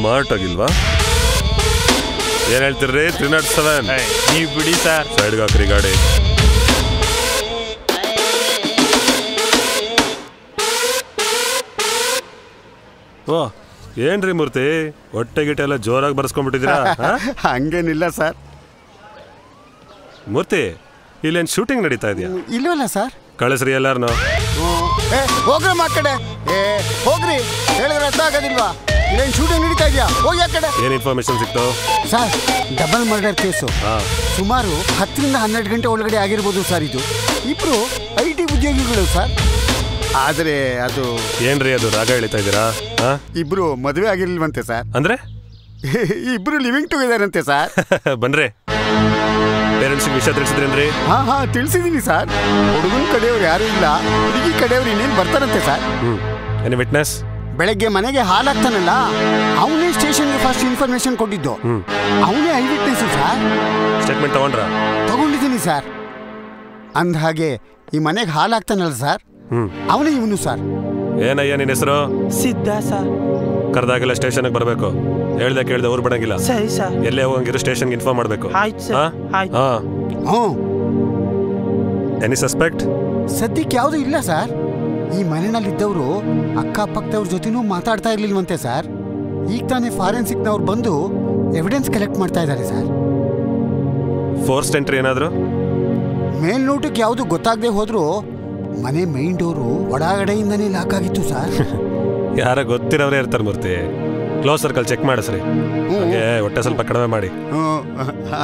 Smart ಆಗಿಲ್ವಾ? ಏನ್ ಹೇಳ್ತಿರ್ರಿ? 307 ನೀವು ಬಿಡಿ ಸರ್. ಸೈಡ್ಗೆ ಹಾಕ್ರಿ ಗಾಡಿ. ಓ ಏನ್ರಿ ಮೂರ್ತಿ, ಹೊಟ್ಟೆ ಗಿಟ್ಟೆ ಎಲ್ಲ ಜೋರಾಗಿ ಬರ್ಸ್ಕೊಂಡ್ಬಿಟ್ಟಿದ್ದೀರಾ? ಹಂಗೇನಿಲ್ಲ ಸರ್. ಮೂರ್ತಿ, ಇಲ್ಲೇನು ಶೂಟಿಂಗ್ ನಡೀತಾ ಇದೆಯಾ? ಇಲ್ವಲ್ಲ ಸರ್. ಕಳಿಸ್ರಿ ಎಲ್ಲಾರನು. ಹೋಗ್ರಮ್ಮ ಆ ಕಡೆ. ಹೋಗ್ರಿ, ಹೇಳಿದ್ರೆ ಅರ್ಥ ಆಗೋದಿಲ್ವಾ? ಇಲ್ಲೇನು ಶೂಟಿಂಗ್ ನಡೀತಾ ಇದೆಯಾ? ಹೋಗಿ ಆ ಕಡೆ. ಏನು ಇನ್ಫಾರ್ಮೇಶನ್ ಸಿಕ್ತು ಸರ್? Double murder case. ಸುಮಾರು 10 ರಿಂದ 12 ಗಂಟೆ ಒಳಗಡೆ ಆಗಿರ್ಬೋದು ಸರ್. ಇದು ಇಬ್ರು IT ಉದ್ಯೋಗಿಗಳು ಸರ್. ಆದರೆ ಅದು ಏನ್ರಿ ಅದು ರಾಗ ಹೇಳ್ತಾ ಇದ್ದೀರಾ? ಇಬ್ರು ಮದುವೆ ಆಗಿರ್ಲಿಲ್ವಂತೆ ಸರ್. ಅಂದ್ರೆ ಇಬ್ರು ಲಿವಿಂಗ್ ಟುಗೆದರ್ ಅಂತೆ ಸರ್. ಬನ್ರಿ, ಪೇರೆಂಟ್ಸ್ ವಿಷಯ ತಿಳಿಸಿದ್ರೇನ್ರಿ? ಹಾ ತಿಳಿಸಿದೀನಿ ಸರ್. ಹುಡುಗನ ಕಡೆಯವ್ರು ಯಾರು ಇಲ್ಲ, ಹುಡುಗಿ ಕಡೆಯವ್ರು ಇನ್ನೇನು ಬರ್ತಾರಂತೆ ಸರ್. Any witness? ಬೆಳಗ್ಗೆ ಮನೆಗೆ ಹಾಲಾಗ್ತಾನಲ್ಲ, ಅವನೇ ಸ್ಟೇಷನ್ಗೆ ಫಸ್ಟ್ ಇನ್ಫಾರ್ಮೇಶನ್ ಕೊಟ್ಟಿದ್ದು. ಅವನೇ ಐ ವಿಟ್ನೆಸ್ ಸರ್. ಸ್ಟೇಟ್ಮೆಂಟ್ ತಗೊಂಡಿದ್ದೀನಿ ಸರ್. ಅಂದ ಹಾಗೆ ಈ ಮನೆಗೆ ಹಾಲಾಗ್ತಾನಲ್ಲ ಸರ್, ಅವನೇ ಇವನು ಸರ್. ಏನಯ್ಯ ನಿನ್ನ ಹೆಸರು? ಸಿದ್ಧ ಸರ್. ಕರೆದಾಗೆಲ್ಲ ಸ್ಟೇಷನ್ಗೆ ಬರಬೇಕು. ಹೇಳ್ದೆ ಕೇಳ್ದೆ ಊರು ಬಿಡಂಗಿಲ್ಲ. ಸರಿ ಸರ್. ಎಲ್ಲೇ ಹೋಗಂಗಿರೋ ಸ್ಟೇಷನ್ಗೆ ಇನ್ಫಾರ್ಮ್ ಮಾಡಬೇಕು. Any suspect? ಸದ್ಯಕ್ಕೆ ಯಾವುದು ಇಲ್ಲ ಸರ್. ಈ ಮನೆಯಲ್ಲಿದ್ದವರು ಅಕ್ಕಪಕ್ಕದವ್ರ ಜೊತೆನೂ ಮಾತಾಡ್ತಾ ಇರ್ಲಿಲ್ವಂತೆ ಸರ್. ಈಗ ತಾನೇ ಫಾರೆನ್ಸಿಕ್ನವ್ರು ಬಂದು ಎವಿಡೆನ್ಸ್ ಕಲೆಕ್ಟ್ ಮಾಡ್ತಾ ಇದ್ದಾರೆ ಸರ್. ಫೋರ್ಸ್ಟ್ ಎಂಟ್ರಿ ಏನಾದ್ರು? ಮೇಲ್ನೋಟಕ್ಕೆ ಯಾವುದು ಗೊತ್ತಾಗದೆ ಹೋದ್ರು ಮನೆ ಮೈನ್ ಡೋರು ಒಳಗಡೆಯಿಂದನೇ ಲಾಕ್ ಆಗಿತ್ತು ಸರ್. ಯಾರ ಗೊತ್ತಿರೋರೇ ಇರ್ತಾರೆ ಮೂರ್ತಿ. ಕ್ಲೋಸ್ ಸರ್ಕಲ್ ಚೆಕ್ ಮಾಡಿಸ್ರಿ. ಹಾಗೆ ಹೊಟ್ಟೆ ಸ್ವಲ್ಪ ಕಡಿಮೆ ಮಾಡಿ.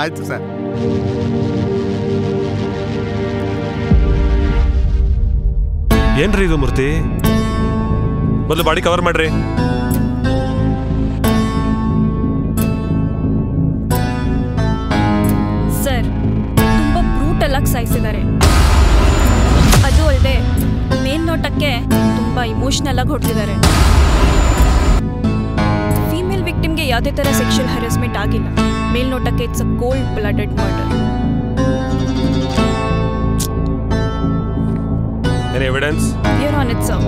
ಆಯ್ತು ಸರ್. ಏನ್ರಿ ಇದು ಮೂರ್ತಿ? ಮೊದಲು ಬಾಡಿ ಕವರ್ ಮಾಡ್ರಿ. ಸರ್, ತುಂಬಾ ಬ್ರೂಟಲ್ ಆಗಿ ಸಾಯಿಸಿದ್ದಾರೆ. ಅದು ಅಲ್ಲದೆ ಮೇಲ್ನೋಟಕ್ಕೆ ತುಂಬಾ ಇಮೋಷನಲ್ ಆಗಿ ಹೊಡೆದಿದ್ದಾರೆ. ಫೀಮೇಲ್ ವಿಕ್ಟಿಮ್ಗೆ ಯಾವುದೇ ತರ ಸೆಕ್ಷುವಲ್ ಹರಾಸ್ಮೆಂಟ್ ಆಗಿಲ್ಲ. ಮೇಲ್ನೋಟಕ್ಕೆ it's a cold blooded murder. Any evidence? You're on it, sir.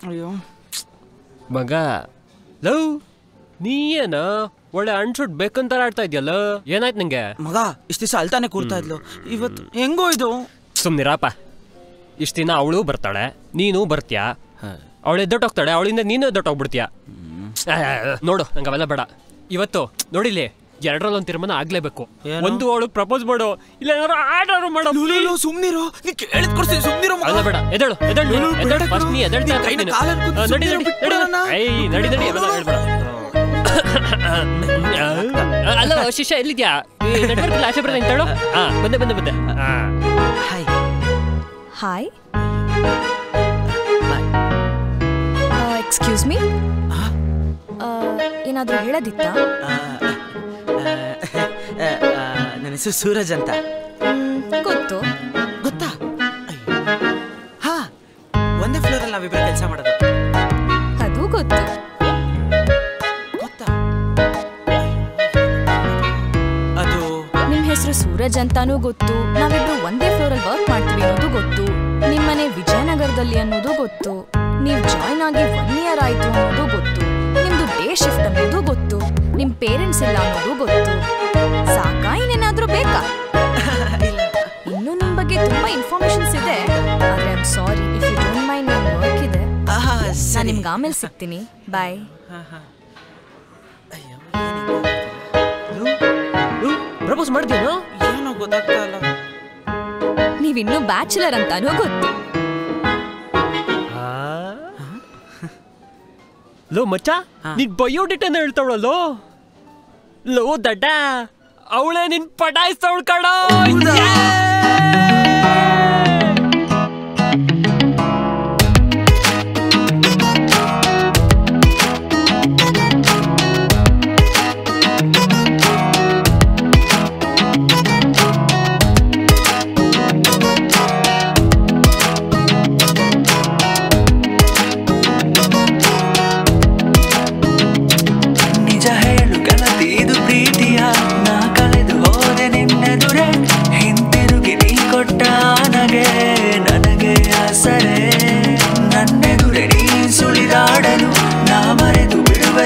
ಅಯ್ಯೋ ಮಗ ಲವ್ ನೀ ಏನ ಒಳ್ಳೆ ಅಣ್ಸುಟ್ ಬೇಕಂತ ಆಡ್ತಾ ಇದ್ಯಲ್ಲ, ಏನಾಯ್ತು ನಿಂಗೆ? ಮಗ ಇಷ್ಟು ದಿವಸ ಅಲ್ತಾನೆ ಕೂರ್ತಾ ಇದ್ಲು, ಇವತ್ತು ಹೆಂಗೋ ಇದು. ಸುಮ್ನಿರಪ್ಪ, ಇಷ್ಟು ದಿನ ಅವಳು ಬರ್ತಾಳೆ, ನೀನು ಬರ್ತೀಯಾ, ಅವಳು ಎದ್ದೊಟ್ಟೋಗ್ತಾಳೆ, ಅವಳಿಂದ ನೀನು ಎದ್ದೊಟ್ಟೋಗ್ಬಿಡ್ತೀಯ. ನೋಡು ನಂಗೆ ಅವೆಲ್ಲ ಬೇಡ. ಇವತ್ತು ನೋಡಿಲಿ, ಎರಡರಲ್ಲೊಂದು ತೀರ್ಮಾನ ಆಗ್ಲೇಬೇಕು. ಒಂದು ಅವಳಿಗೆ ಪ್ರಪೋಸ್ ಮಾಡು, ಇಲ್ಲ ಏನಾದ್ರು ಆರ್ಡರ್ ಮಾಡೋ. ಸುಮ್ನಿರೋ, ನೀ ಕೇಳಿದ್ ಕೊಡ್ತೀನಿ, ಸುಮ್ನಿರೋ. ಅಲ್ಲ ಬೇಡ, ಎದ್ದೇಳು ಎದ್ದೇಳು ಫಸ್ಟ್, ನೀ ಎದ್ದೇಳ್ತಾ ಅಲ್ಲ ಶಿಷ್ಯ ಎಲ್ಲಿದ್ಯಾ? ನೆಟ್ವರ್ಕ್ ಆಚೆ ಬರ್ತಾ ಇಂತಾಳು. ಹಾ ಬಂದೆ ಬಂದೆ ಬಂದೆ. ಹಾಯ್ ಹಾಯ್, ಎಕ್ಸ್ಕ್ಯೂಸ್ ಮೀ, ಏನಾದರೂ ಹೇಳೋದಿತ್ತಾ? ನನ್ನ ಹೆಸರು ಸೂರಜ್ ಅಂತ. ಗೊತ್ತು. ಗೊತ್ತಾ? ಹಾ, ಒಂದೇ ಫ್ಲೋರಲ್ಲಿ ನಾವಿಬ್ಬರು ಕೆಲಸ ಮಾಡೋದು. ಅದು ಗೊತ್ತು. ಗೊತ್ತಾ? ಅದು ನಿಮ್ಮ ಹೆಸರು ಸೂರಜ್ ಅಂತಾನೂ ಗೊತ್ತು, ನಾವಿಬ್ರು ಒಂದೇ ಫ್ಲೋರಲ್ಲಿ ವರ್ಕ್ ಮಾಡ್ತೀವಿ ಅನ್ನೋದು ಗೊತ್ತು, ನಿಮ್ಮನೆ ವಿಜಯನಗರದಲ್ಲಿ ಅನ್ನೋದು ಗೊತ್ತು, ನೀವು ಜಾಯ್ನ್ ಆಗಿ 1 year ಆಯ್ತು ಅನ್ನೋದು ಗೊತ್ತು, ನಿಮ್ದು ಡೇ ಶಿಫ್ಟ್ ಅನ್ನೋದು ಗೊತ್ತು, ನಿಮ್ ಪೇರೆಂಟ್ಸ್ ಇಲ್ಲ ಅನ್ನೋದು ಗೊತ್ತು. ಸಾಕಾ, ಇನ್ನೇನಾದ್ರೂ ಬೇಕಾ? ಇನ್ನು ನಿಮ್ ಬಗ್ಗೆ ತುಂಬಾ ಇನ್ಫಾರ್ಮೇಶನ್ಸ್ ಇದೆ, ಆದ್ರೆ I am sorry, if you don't mind, ನನ್ನ ವರ್ಕ್ ಇದೆ. ನಾನು ನಿಮ್ಗೆ ಆಮೇಲೆ ಸಿಗ್ತೀನಿ. ಬಾಯ್. ಪ್ರಪೋಸ್ ಮಾಡ್ತೀನೋ ಏನೋ ಗೊತ್ತಾಗ್ತಾ ಇಲ್ಲ. ನೀವಿನ್ನೂ ಬ್ಯಾಚುಲರ್ ಅಂತಾನೂ ಗೊತ್ತು. ಲೋ ಮಚ್ಚ, ನಿನ್ ಬಯೋಡೇಟಾನ ಹೇಳ್ತಾವಳಲ್ಲೋ. ಲೋ ದಡ್ಡ, ಅವಳೇ ನಿನ್ ಪಟಾಯಿಸ್ತಾವಳು ಕಣೋ.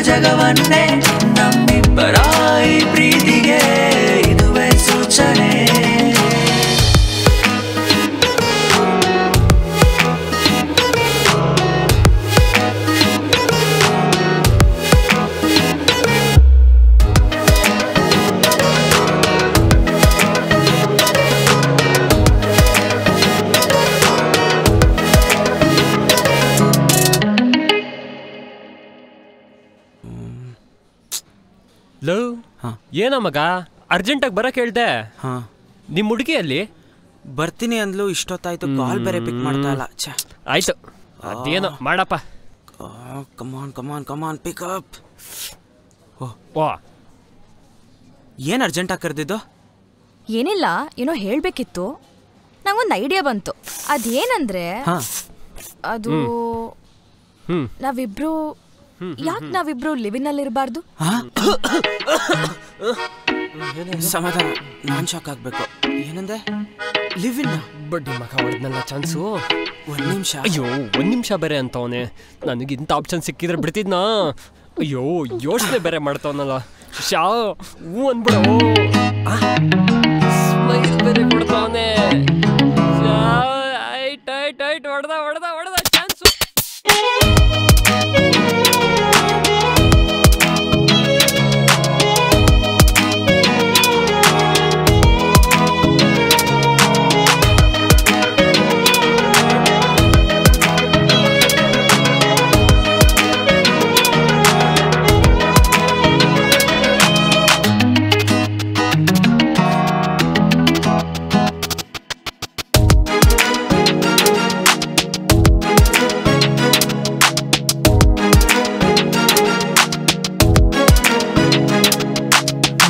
ಜಗವನ್ನೇ ನಮ್ಮಿಬ್ಬರ ಈ ಪ್ರೀತಿಗೆ ಇದುವೇ ಸೂಚನೆ. ಲೋ ಏನೋ ಮಗ, ಅರ್ಜೆಂಟಾಗಿ ಬರಕ್ಕೆ ಹೇಳ್ದೆ. ನಿಮ್ಮ ಹುಡುಗಿಯಲ್ಲಿ ಬರ್ತೀನಿ ಅಂದ್ಲು, ಇಷ್ಟೊತ್ತಾಯ್ತು, ಕಾಲ್ ಬೇರೆ ಪಿಕ್ ಮಾಡ್ತಾ ಇಲ್ಲ. ಆಯ್ತು, ಅದೇನೋ ಮಾಡಪ್ಪ. ಕಮಾನ್ ಕಮಾನ್ ಕಮಾನ್ ಪಿಕ್ ಅಪ್. ಓ, ಏನು ಅರ್ಜೆಂಟಾಗಿ ಕರೆದಿದ್ದು? ಏನಿಲ್ಲ, ಏನೋ ಹೇಳಬೇಕಿತ್ತು, ನಂಗೊಂದು ಐಡಿಯಾ ಬಂತು. ಅದೇನಂದ್ರೆ, ಅದು ನಾವಿಬ್ರು ಯಾಕೆ ನಾವಿಬ್ರು ಲಿವಿನ್ ಅಲ್ಲಿ ಇರಬಾರ್ದು? ಸಮಾಧಾನ, ನಾನ್ ಶಾಕ್ ಆಗ್ಬೇಕು. ಏನಂದೆ? ಲಿವಿನ್? ಬಡ್ಡಿ ಮಗ ಹೊಡೆದ್ನಲ್ಲ ಚಾನ್ಸು. 1 ನಿಮಿಷ. ಅಯ್ಯೋ 1 ನಿಮಿಷ ಬೇರೆ ಅಂತವನೆ. ನನಗೆ ಇಂಥ ಆಪ್ಷನ್ ಸಿಕ್ಕಿದ್ರೆ ಬಿಡ್ತಿದ್ನಾ. ಅಯ್ಯೋ ಯೋಚನೆ ಬೇರೆ ಮಾಡ್ತಾವನಲ್ಲ. ಶಾ ಹೂ ಅಂದ್ಬಿಡು. ಸ್ಮೈಲ್ ಬೇರೆ ಕೊಡ್ತಾವನೆ. ಟೈಟ್ ಹೊಡೆದ ಚಾನ್ಸು.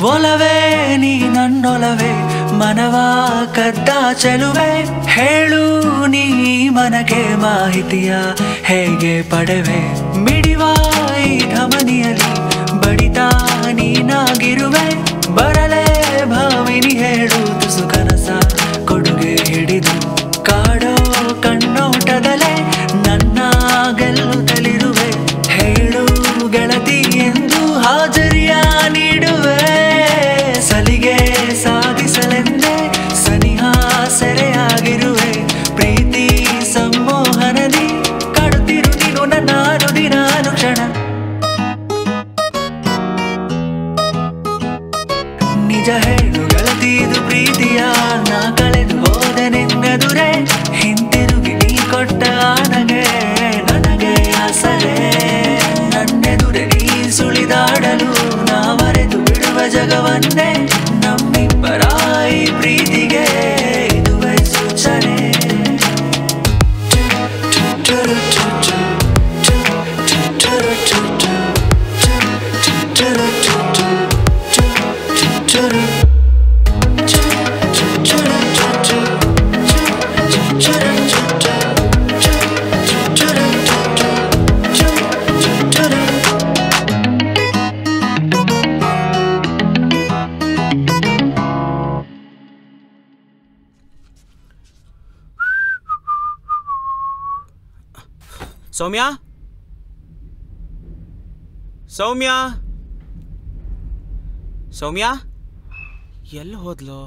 ಒಲವೇ ನೀ ನನ್ನೊಲವೇ, ಮನವ ಕದ್ದ ಚೆಲುವೆ, ಹೇಳು ನೀ ಮನಗೆ ಮಾಹಿತಿಯ ಹೇಗೆ ಪಡೆವೆ, ಮಿಡಿವ ಈ ಧಮನಿಯಲ್ಲಿ ಬಡಿತ ನೀನಾಗಿರುವೆ, ಬರಲೇ ಭಾವಿನಿ ಹೇಳು ತುಸು ಕನಸ ಕೊಡುಗೆ ಹಿಡಿದು, ಕಾಡೋ ಕಣ್ಣೋಟದಲೇ ನನ್ನ ಸೌಮ್ಯ ಸೌಮ್ಯ ಸೌಮ್ಯ ಎಲ್ಲಿ ಹೋದ್ಲು?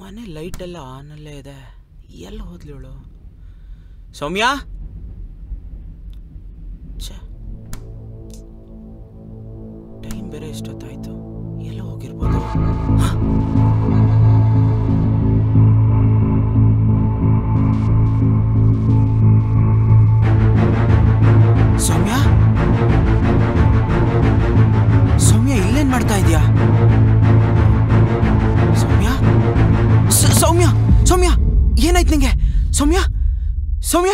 ಮನೆ ಲೈಟ್ ಎಲ್ಲ ಆನಲ್ಲೇ ಇದೆ. ಎಲ್ಲಿ ಹೋದ್ಲು ಇವಳು? ಸೌಮ್ಯ ಟೈಮ್ ಬೇರೆ ಎಷ್ಟೊತ್ತಾಯ್ತು. ಎಲ್ಲ ಹೋಗಿರ್ಬೋದು. ಸೌಮ್ಯ ಸೌಮ್ಯ ಇಲ್ಲೇನ್ ಮಾಡ್ತಾ ಇದೀಯಾ? ಸೌಮ್ಯ ಸೌಮ್ಯ ಸೌಮ್ಯ ಏನಾಯ್ತು ನಿಂಗೆ? ಸೌಮ್ಯ ಸೌಮ್ಯ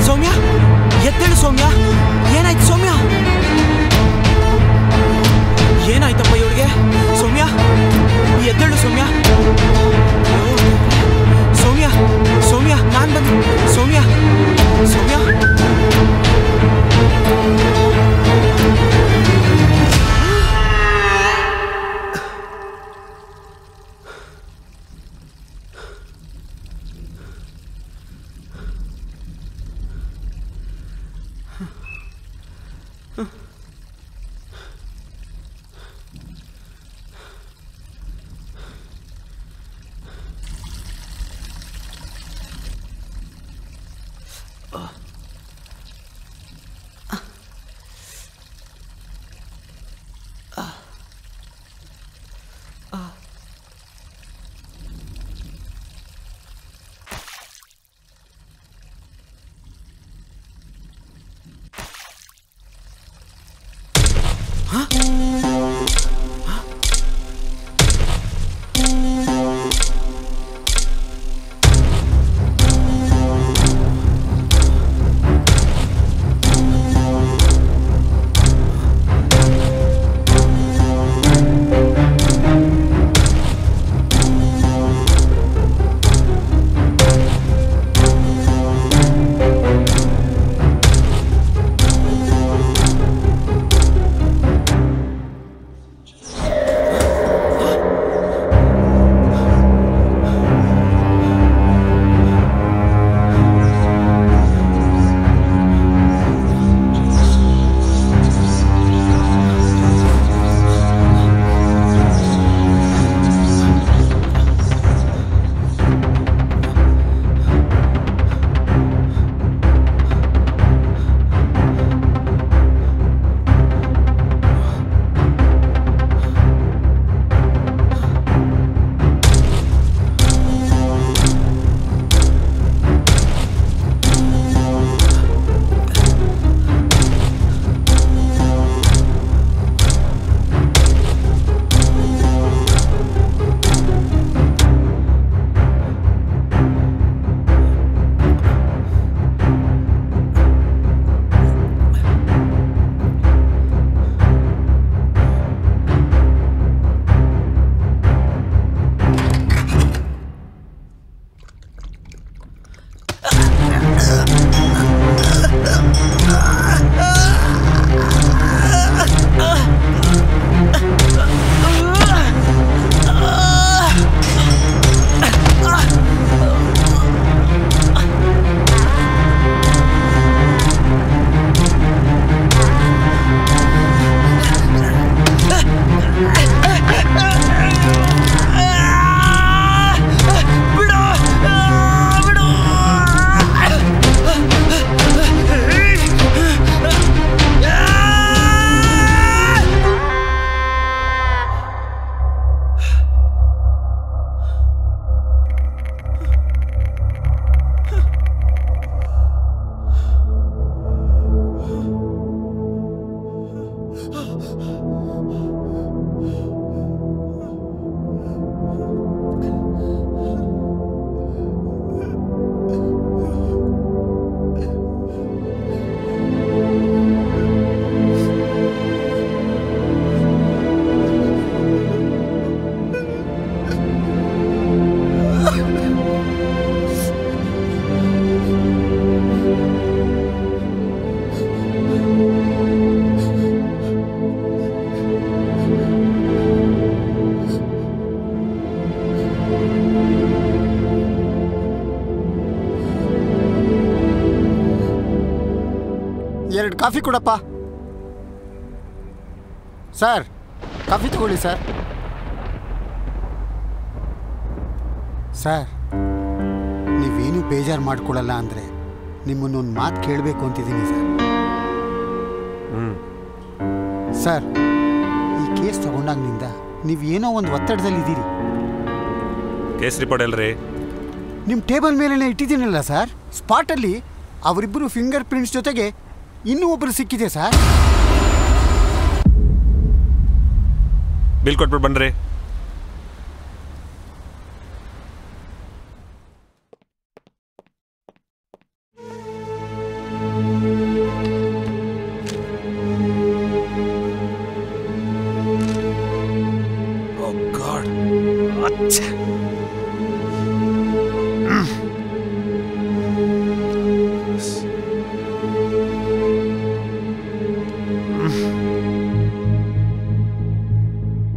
ಸೌಮ್ಯ ಎದ್ದೇಳು ಸೌಮ್ಯ. ಏನಾಯ್ತು ಸೌಮ್ಯ? ಏನಾಯ್ತಪ್ಪ ಇವಳಿಗೆ? ಸೌಮ್ಯ ಎದ್ದೇಳು ಸೌಮ್ಯ. ಸೌಮ್ಯ ಸೌಮ್ಯ ನಾನ್ ಬಂದು ಸೌಮ್ಯ ಸೌಮ್ಯ ಕಾಫಿ ಕೊಡಪ್ಪ. ಸರ್ ಕಾಫಿ ತಗೊಳ್ಳಿ ಸರ್. ಸರ್ ನೀವೇನು ಬೇಜಾರು ಮಾಡ್ಕೊಳ್ಳಲ್ಲ ಅಂದರೆ ನಿಮ್ಮನ್ನೊಂದು ಮಾತು ಕೇಳಬೇಕು ಅಂತಿದ್ದೀನಿ ಸರ್. ಸರ್ ಈ ಕೇಸ್ ತಗೊಂಡಾಗಿನಿಂದ ನೀವು ಏನೋ ಒಂದು ಒತ್ತಡದಲ್ಲಿದ್ದೀರಿ. ಕೇಸ್ ರಿಪೋರ್ಟ್ ಅಲ್ರಿ ನಿಮ್ಮ ಟೇಬಲ್ ಮೇಲೇ ಇಟ್ಟಿದ್ದೀನಲ್ಲ ಸರ್. ಸ್ಪಾಟಲ್ಲಿ ಅವರಿಬ್ಬರು ಫಿಂಗರ್ ಪ್ರಿಂಟ್ಸ್ ಜೊತೆಗೆ ಇನ್ನೂ ಒಬ್ಬರು ಸಿಕ್ಕಿದೆ ಸರ್. ಬಿಲ್ ಕೊಟ್ಬಿಟ್ಟು ಬನ್ರಿ.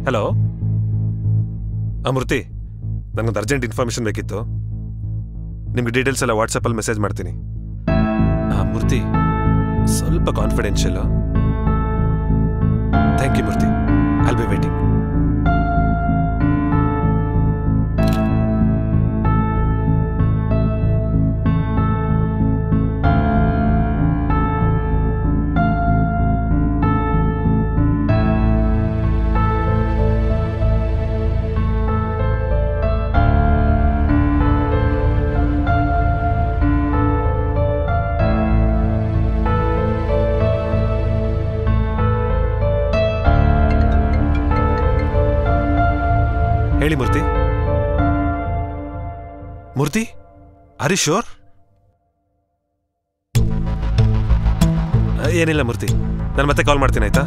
ಹಲೋ ಅಮೃತಿ, ನನಗೊಂದು ಅರ್ಜೆಂಟ್ ಇನ್ಫಾರ್ಮೇಶನ್ ಬೇಕಿತ್ತು. ನಿಮ್ಗೆ ಡೀಟೇಲ್ಸ್ ಎಲ್ಲ ವಾಟ್ಸಪ್ಪಲ್ಲಿ ಮೆಸೇಜ್ ಮಾಡ್ತೀನಿ. ಮೂರ್ತಿ, ಸ್ವಲ್ಪ confidential. Thank you Murthy, I'll be waiting. ಹೇಳಿ Murthy. Murthy, are you sure? ಏನಿಲ್ಲ ಮೂರ್ತಿ, ನಾನು ಮತ್ತೆ ಕಾಲ್ ಮಾಡ್ತೀನಿ ಆಯ್ತಾ?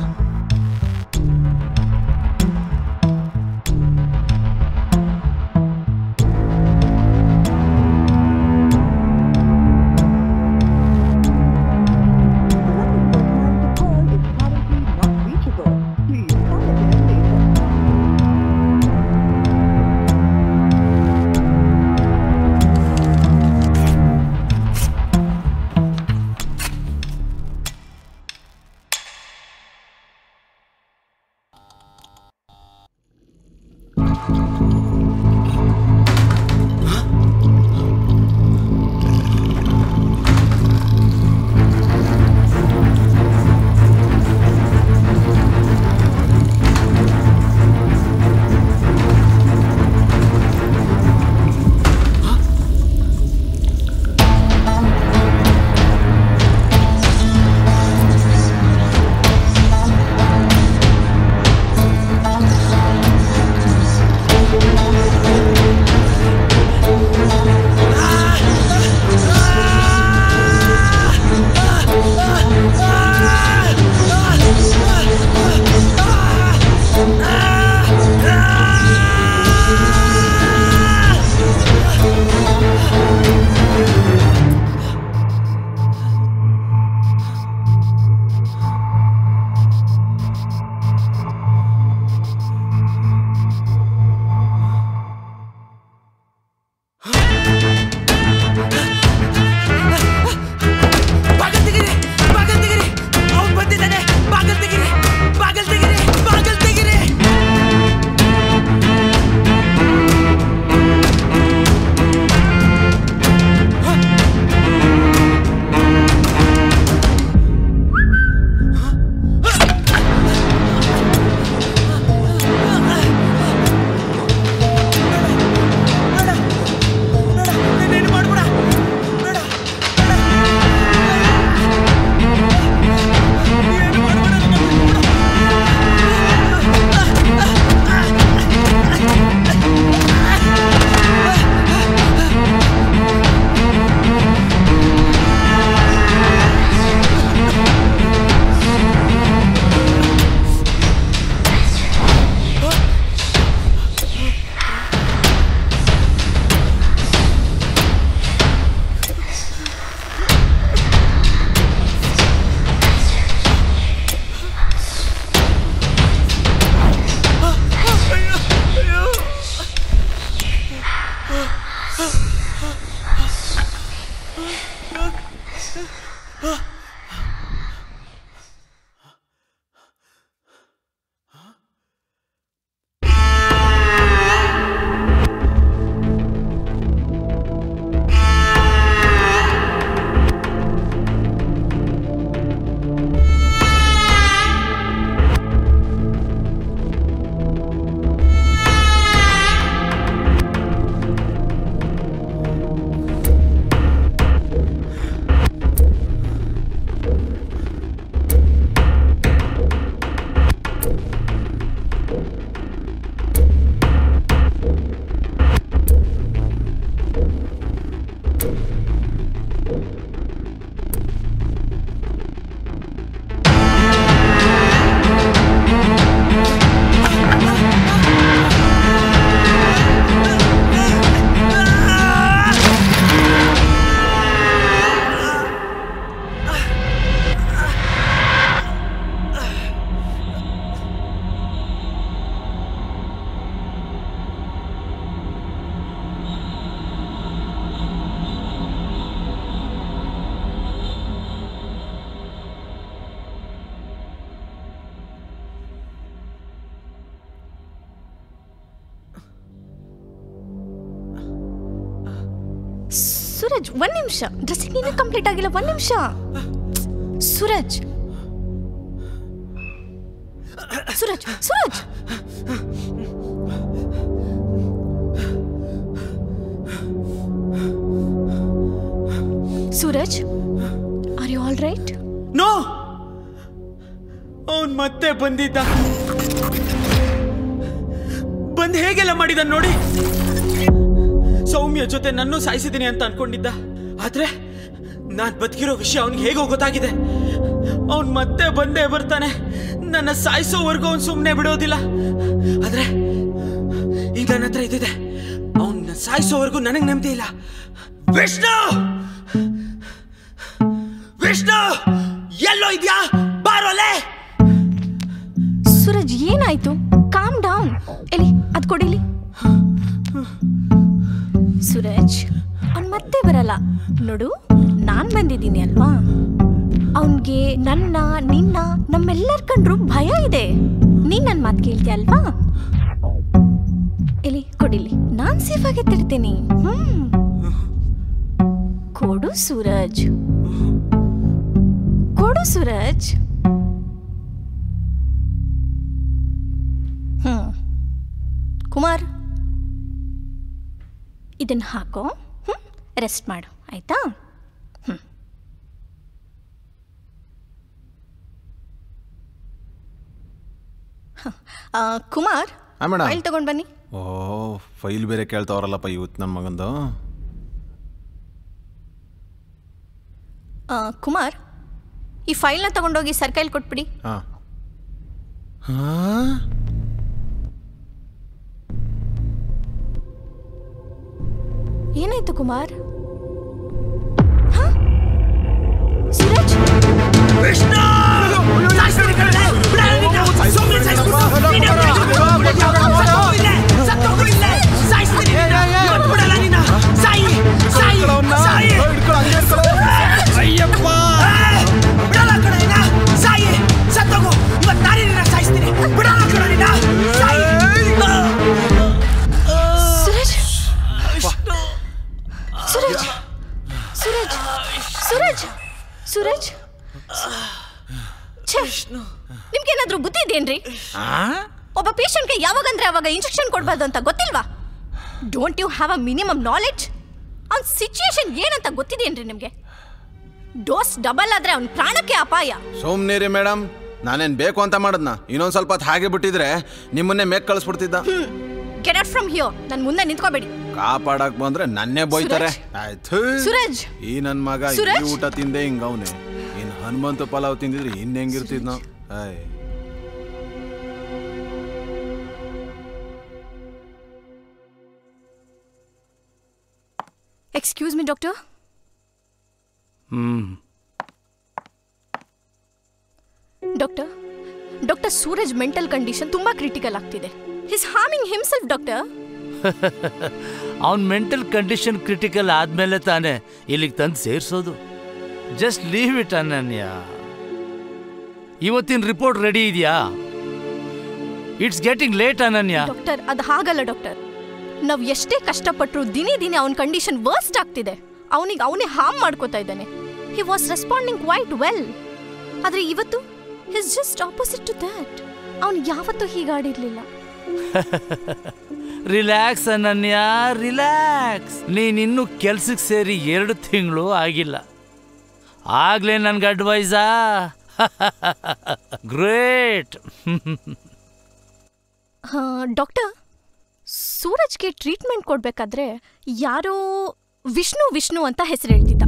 ಸೂರಜ್ ಒಂದ್ ನಿಮಿಷ, ಡ್ರೆಸ್ಸಿಂಗ್ ಇನ್ನೂ ಕಂಪ್ಲೀಟ್ ಆಗಿಲ್ಲ, ಒಂದ್ ನಿಮಿಷ. Suraj Suraj Suraj Suraj, are you all right? No, ಅವನ್ ಮತ್ತೆ ಬಂದಿದ್ದ. ಬಂದು ಹೇಗೆಲ್ಲ ಮಾಡಿದ ನೋಡಿ. ಸೌಮ್ಯ ಜೊತೆ ನನ್ನೂ ಸಾಯಿಸಿದ್ದೀನಿ ಅಂತ ಅನ್ಕೊಂಡಿದ್ದ. ಆದ್ರೆ ನಾನ್ ಬದುಕಿರೋ ವಿಷಯ ಅವನಿಗೆ ಹೇಗೋ ಗೊತ್ತಾಗಿದೆ. ಅವನ್ ಮತ್ತೆ ಬಂದೇ ಬರ್ತಾನೆ. ನನ್ನ ಸಾಯಿಸೋವರೆಗೂ ಅವನ್ ಸುಮ್ಮನೆ ಬಿಡೋದಿಲ್ಲ. ಆದ್ರೆ ಈಗ ನನ್ನ ಹತ್ರ ಇದ್ದಿದೆ. ಅವನ್ನ ಸಾಯಿಸೋವರೆಗೂ ನನಗೆ ನೆಮ್ಮದಿ ಇಲ್ಲ. ವಿಷ್ಣು, ವಿಷ್ಣು ಎಲ್ಲೋ ಇದ್ಯಾ? ಬಾರೋಲೆ. ಸೂರಜ್ ಏನಾಯ್ತು? Calm down. ಎಲ್ಲಿ ಅದ್ ಕೊಡಿಲಿ. ಸೂರಜ್ ಅವ್ನ್ ಮತ್ತೆ ಬರಲ್ಲ ನೋಡು, ನಾನ್ ಬಂದಿದ್ದೀನಿ ಅಲ್ವಾ. ಅವನ್ಗೆ ನನ್ನ ನಿನ್ನ ನಮ್ಮೆಲ್ಲರ ಕಂಡ್ರು ಭಯ ಇದೆ. ನೀನ್ ನನ್ ಮಾತು ಕೇಳ್ತೀಯ ಅಲ್ವಾ? ಎಲ್ಲಿ ಕೊಡಿಲಿ, ನಾನ್ ಸೇಫ್ ಆಗಿ ಎತ್ತಿಡ್ತೀನಿ. ಕೊಡು ಸೂರಜ್, ಕೊಡು ಸೂರಜ್. ಕುಮಾರ್, ಇದನ್ನ ಹಾಕೋ, ರೆಸ್ಟ್ ಮಾಡು ಆಯ್ತಾ? ಕುಮಾರ್, ಫೈಲ್ ತಗೊಂಡ್ ಬನ್ನಿ. ಓ, ಫೈಲ್ ಬೇರೆ ಕೇಳ್ತಾವ್ರಲ್ಲಪ್ಪ ಇವತ್ತು ನನ್ನ ಮಗಂದು. ಕುಮಾರ್, ಈ ಫೈಲ್ನ ತಗೊಂಡೋಗಿ ಸರ್ ಕೈಲಿ ಕೊಟ್ಬಿಡಿ. ಏನಾಯ್ತು ಕುಮಾರ್? ಸೂರಜ್, ಸೂರಜ್, ನಿಮ್ಗೇನಾದ್ರೂ ಬುದ್ಧಿ ಇದೆಯೇನ್ರಿ? ಒಬ್ಬ ಪೇಷಂಟ್ಗೆ ಯಾವಾಗಂದ್ರೆ ಅವಾಗ ಇಂಜೆಕ್ಷನ್ ಕೊಡ್ಬಾರ್ದು ಅಂತ ಗೊತ್ತಿಲ್ವಾ? Don't you have a minimum knowledge? ಅವ್ನ ಸಿಚುಯೇಷನ್ ಏನಂತ ಗೊತ್ತಿದೆಯೇನ್ರಿ ನಿಮ್ಗೆ? ಡೋಸ್ ಡಬಲ್ ಆದ್ರೆ ಅವ್ನ ಪ್ರಾಣಕ್ಕೆ ಅಪಾಯ. ಸೋಮ್ನೇರಿ ಮೇಡಮ್, ನಾನೇನ್ ಬೇಕು ಅಂತ ಮಾಡದ್ನ? ಇನ್ನೊಂದ್ ಸ್ವಲ್ಪ ಹೊತ್ತು ಹಾಗೆ ಬಿಟ್ಟಿದ್ರೆ ನಿಮ್ಮನ್ನೇ ಮೇಕ್ ಕಳಿಸ್ಬಿಡ್ತಿದ್ದ. Get out from here. ನನ್ ಮುಂದೆ ನಿಂತ್ಕೋಬೇಡಿ. ಕಾಪಾಡಕ್ ಬಂದ್ರೆ ನನ್ನೇ ಬೈತಾರೆ. ಆಯ್ತು ಸೂರಜ್, ಈ ನನ್ ಮಗ ಈ ಊಟ ತಿಂದೆ ಹಿಂಗ ಅವನೇ. ಇನ್ ಹನುಮಂತ ಪಲಾವ್ ತಿಂದಿದ್ರೆ ಇನ್ ಹೆಂಗಿರ್ತಿದ್ ನಾವು. Excuse me doctor. Doctor Suraj mental condition ತುಂಬಾ ಕ್ರಿಟಿಕಲ್ ಆಗ್ತಿದೆ. He's harming himself, doctor. ಅವನ್ ಮೆಂಟಲ್ ಕಂಡೀಷನ್ ಕ್ರಿಟಿಕಲ್ ಆದ್ಮೇಲೆ ತಾನೆ ಇಲ್ಲಿಗೆ ತಂದು ಸೇರಿಸೋದು. ಜಸ್ಟ್ ಲೀವ್ ಇಟ್ ಅನನ್ಯ. ಇವತ್ತಿನ ರಿಪೋರ್ಟ್ ರೆಡಿ ಇದೆಯಾ? ಇಟ್ಸ್ ಗೆಟಿಂಗ್ ಲೇಟ್ ಅನನ್ಯ. ಡಾಕ್ಟರ್, ಅದು ಹಾಗಲ್ಲ ಡಾಕ್ಟರ್. ನಾವು ಎಷ್ಟೇ ಕಷ್ಟಪಟ್ಟರು ದಿನೇ ದಿನೇ ಅವನ ಕಂಡೀಷನ್ ವರ್ಸ್ಟ್ ಆಗ್ತಿದೆ. ಅವನೇ ಹಾರ್ಮ್ ಮಾಡ್ಕೋತಾ ಇದ್ದಾನೆ. He was responding quite well. ಆದ್ರೆ ಇವತ್ತು he's just opposite to that. ಅವನು ಯಾವತ್ತೂ ಹೀಗಾಡಿರ್ಲಿಲ್ಲ. ರಿಲ್ಯಾಕ್ಸ್ ಅನನ್ಯ, ರಿಲ್ಯಾಕ್ಸ್. ನೀನಿನ್ನೂ ಕೆಲ್ಸಕ್ಕೆ ಸೇರಿ 2 ತಿಂಗಳು ಆಗಿಲ್ಲ. ಆಗ್ಲೇ ನನ್ಗೆ ಅಡ್ವೈಸಾ? ಗ್ರೇಟ್. ಡಾಕ್ಟರ್, ಸೂರಜ್ಗೆ ಟ್ರೀಟ್ಮೆಂಟ್ ಕೊಡ್ಬೇಕಾದ್ರೆ ಯಾರೋ ವಿಷ್ಣು ಅಂತ ಹೆಸರು ಹೇಳ್ತಿದ್ದ.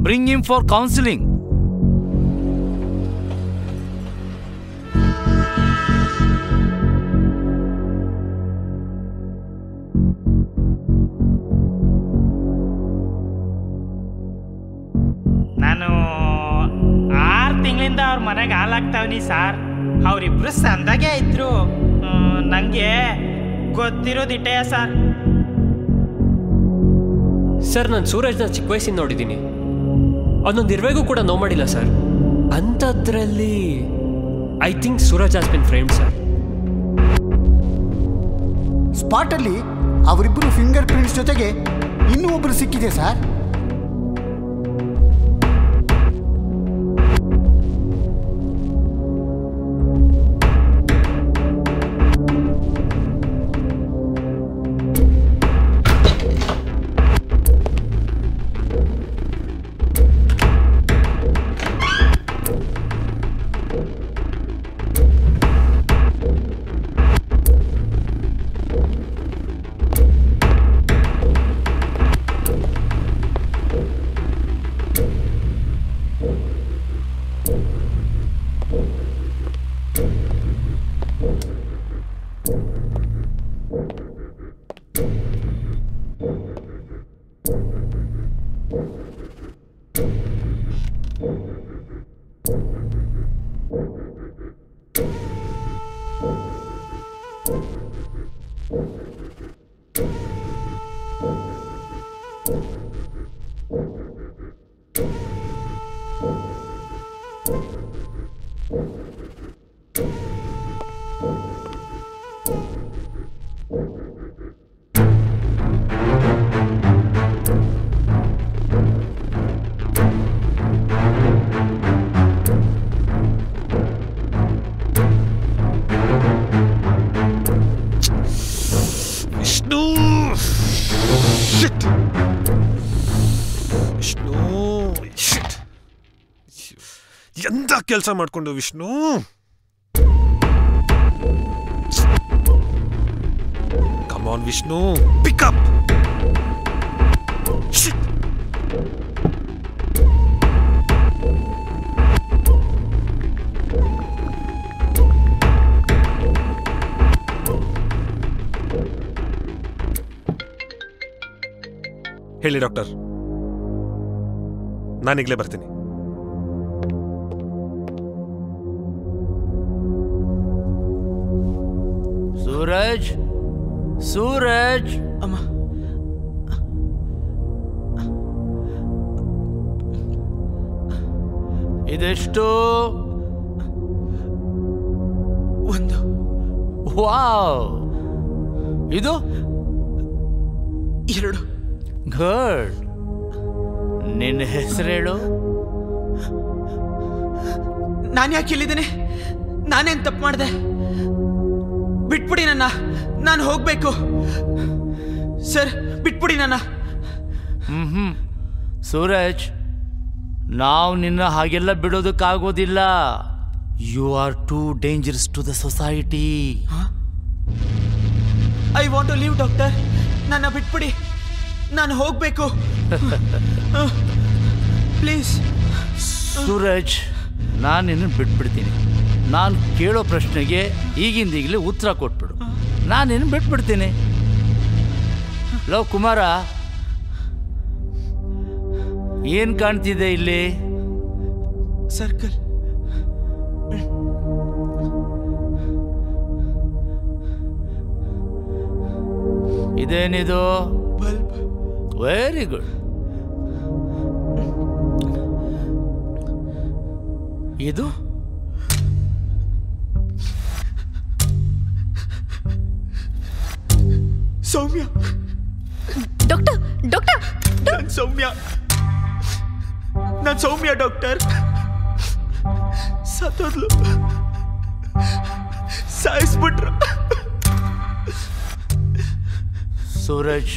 Bring him for counselling. ನಾನು 6 ತಿಂಗಳಿಂದ ಅವ್ರ ಮನೆಗೆ ಹಾಲಾಗ್ತಾವನಿ ಸಾರ್. ಅವರಿಬ್ರು ಸಂದಾಗೆ ಇದ್ರು. ನನಗೆ ಗೊತ್ತಿರೋದಿಟ್ಟೆ ಸರ್. ಸರ್, ನಾನು ಸೂರಜ್ನ ಚಿಕ್ಕ ವಯಸ್ಸಿಂದ ನೋಡಿದ್ದೀನಿ. ಅವನೊಂದು ಇರುವೆಗೂ ಕೂಡ ನೋವು ಮಾಡಿಲ್ಲ ಸರ್. ಅಂಥದ್ರಲ್ಲಿ I think Suraj has been framed sir. ಸ್ಪಾಟಲ್ಲಿ ಅವರಿಬ್ಬರು ಫಿಂಗರ್ ಪ್ರಿಂಟ್ಸ್ ಜೊತೆಗೆ ಇನ್ನೂ ಒಬ್ಬರು ಸಿಕ್ಕಿದೆ ಸರ್. ಎಂತ ಕೆಲಸ ಮಾಡ್ಕೊಂಡು Vishnu. Come on Vishnu, pick up. ಹೇಳಿ ಡಾಕ್ಟರ್, ನಾನೀಗಲೇ ಬರ್ತೀನಿ. ಸೂರಜ್, ಸೂರಜ್. ಅಮ್ಮ, ಇದೆಷ್ಟು? ಒಂದು. ವಾವ್. ಇದು 2. ಗುಡ್. ನಿನ್ನ ಹೆಸರೇಳು? ನಾನು ಯಾಕೆ ಇಲ್ಲಿದ್ದೇನೆ? ನಾನೇನು ತಪ್ಪು ಮಾಡಿದೆ? ಬಿಟ್ಬಿಡಿ ನನ್ನ, ನಾನು ಹೋಗ್ಬೇಕು ಸರ್, ಬಿಟ್ಬಿಡಿ ನನ್ನ. ಸೂರಜ್, ನಾವು ನಿನ್ನ ಹಾಗೆಲ್ಲ ಬಿಡೋದಕ್ಕಾಗೋದಿಲ್ಲ. You are too dangerous to the society. I want to leave doctor, ನನ್ನ ಬಿಟ್ಬಿಡಿ, ನಾನು ಹೋಗ್ಬೇಕು ಪ್ಲೀಸ್. ಸೂರಜ್, ನಾನು ನಿನ್ನ ಬಿಟ್ಬಿಡ್ತೀನಿ. ನಾನು ಕೇಳೋ ಪ್ರಶ್ನೆಗೆ ಈಗಿಂದೀಗಲೇ ಉತ್ತರ ಕೊಟ್ಬಿಡು, ನಾನು ನಿನ್ನ ಬಿಟ್ಬಿಡ್ತೀನಿ. ಲವ್ ಕುಮಾರ, ಏನು ಕಾಣ್ತಿದೆ ಇಲ್ಲಿ? ಸರ್ಕಲ್. ಇದೇನಿದು? ಬಲ್ಬ್. Very good. ಇದು ಸೌಮ್ಯ. ಡಾಕ್ಟರ್, ಡಾಕ್ಟರ್, ನಾನು ಸೌಮ್ಯ, ನಾನು ಸೌಮ್ಯ ಡಾಕ್ಟರ್. ಸತ್ತೋದ್ಲು, ಸಾಯಿಸ್ಬಿಟ್ರು. ಸೂರಜ್,